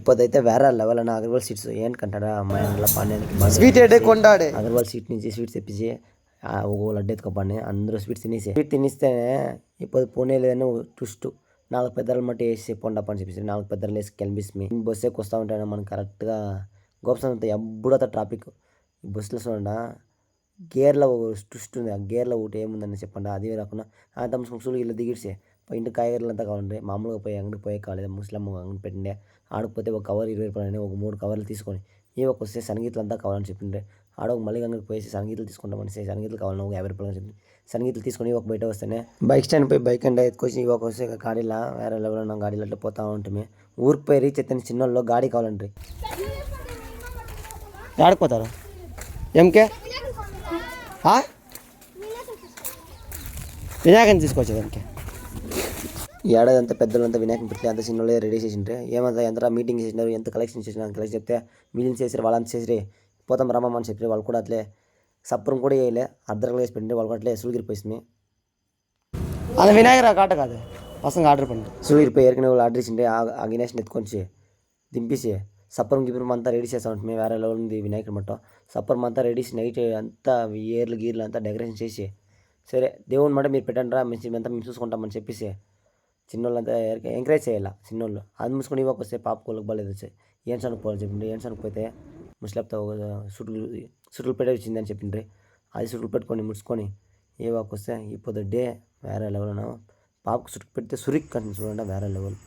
ఇప్పుడైతే వేరే లెవెల్ అన్న అగర్వాల్ స్వీట్స్ ఏంటంటారా అమ్మాయి పాండ్యానికి స్వీట్ ఏడే కొండాడే అగర్వాల్ స్వీట్ నుంచి స్వీట్స్ తెప్పించి ఒక లడ్డు ఎత్తుకోపండి అందరూ స్వీట్స్ తినేసి స్వీట్ తినిస్తేనే ఇప్పుడు పోనీ లేదని ట్విస్ట్ 4 పెద్దలు మట్టి వేసి పొండప్పని చెప్పేసి 4 పెద్దలు వేసి కనిపిస్తుంది బస్సు ఎక్కువ వస్తూ ఉంటాయి మనం కరెక్ట్గా గోప్సం అంతా ఎప్పుడైతే ట్రాఫిక్ బస్సులో చూడండి గేర్లో ట్విస్ట్ ఉంది. ఆ గేర్లో ఒకటి ఏముందని చెప్పండి. అది రాకుండా అంత ముసుగులు ఇలా దిగిడిసే ఇంటి కాయగూరలు అంతా కావాలండి. మామూలుగా పోయి అంగడికి పోయే కాలేదు. ముస్లమ్మ అంగడి పెట్టిండే ఆడకపోతే ఒక కవర్ 20 రూపాయలని ఒక 3 కవర్లు తీసుకొని ఒక వస్తే శనగీతలు అంతా కావాలని చెప్పిండే ఆడ ఒక మళ్ళీ అంగడికి పోయేసి శనగీతలు తీసుకుంటామని శనగీతలు కావాలని ఒక 50 రూపాయలు చెప్పి శనగీతలు తీసుకొని ఒక బయట వస్తేనే బైక్ స్టాండ్ పోయి బైక్ అండ్ ఎత్తుకొచ్చి ఒక వస్తే గాడీలా వేరే లెవెల్ ఉన్న గాడీలో అట్లా పోతా ఉంటుంది. ఊరికి పోయి రీచ్ అయితే చిన్నోళ్ళు గాడి కావాలండి. ఆడిపోతారు ఎంకే వినాయకుని తీసుకొచ్చేది దానికి ఈ ఏడాది అంతా పెద్దలంతా వినాయకం పెట్టి అంత చిన్నోళ్ళే రెడీ చేసిండ్రే ఏమంతా ఎంత మీటింగ్ చేసినారు ఎంత కలెక్షన్ చేసినారు కలెక్షన్ చెప్తే మిలియన్స్ చేసారు వాళ్ళంతా చేసిరే పోతాం రమ్మని చెప్పి వాళ్ళు కూడా అట్లే సప్పరం కూడా వేయలే అర్ధరలు వేసి పెట్టిండే వాళ్ళు అట్లే సులుగిరిపోయింది. అది వినాయకరా కాట కాదు పసంగా ఆర్డర్ పండి సులుగిరిపోయి ఎరికిన వాళ్ళు ఆర్డర్ ఇచ్చిండే ఆ గణేష్ని ఎత్తుకొని దింపేసి సప్పరం గిప్పరం అంతా రెడీ చేస్తా ఉంటుంది. వేరే లెవెల్ ఉంది వినాయకుడు మట్టం సప్పరం అంతా రెడీ నైట్ అంతా ఏర్లు గీర్లు అంతా డెకరేషన్ చేసి సరే దేవుని మాట మీరు పెట్టండి రా అంతా మేము చూసుకుంటామని చెప్పేసి చిన్నోళ్ళంతా ఎంకరేజ్ చేయాలి. చిన్నోళ్ళు అది మూసుకొని ఇవ్వకు వస్తే పాపకోళ్ళకి బాగాలేదు వచ్చాయి ఏం చనుకోవాలని చెప్పిండ్రి ఏం చనుకపోతే ముసలితో సుట్లు పెట్టే వచ్చిందని చెప్పిండ్రి అది సుట్లు పెట్టుకొని ముడుచుకొని ఏ వాకు వస్తే ఇప్పుడు డే వేరే లెవెల్ పాపకు సుట్టు పెడితే సురికి కంటే చూడండి వేరే లెవెల్.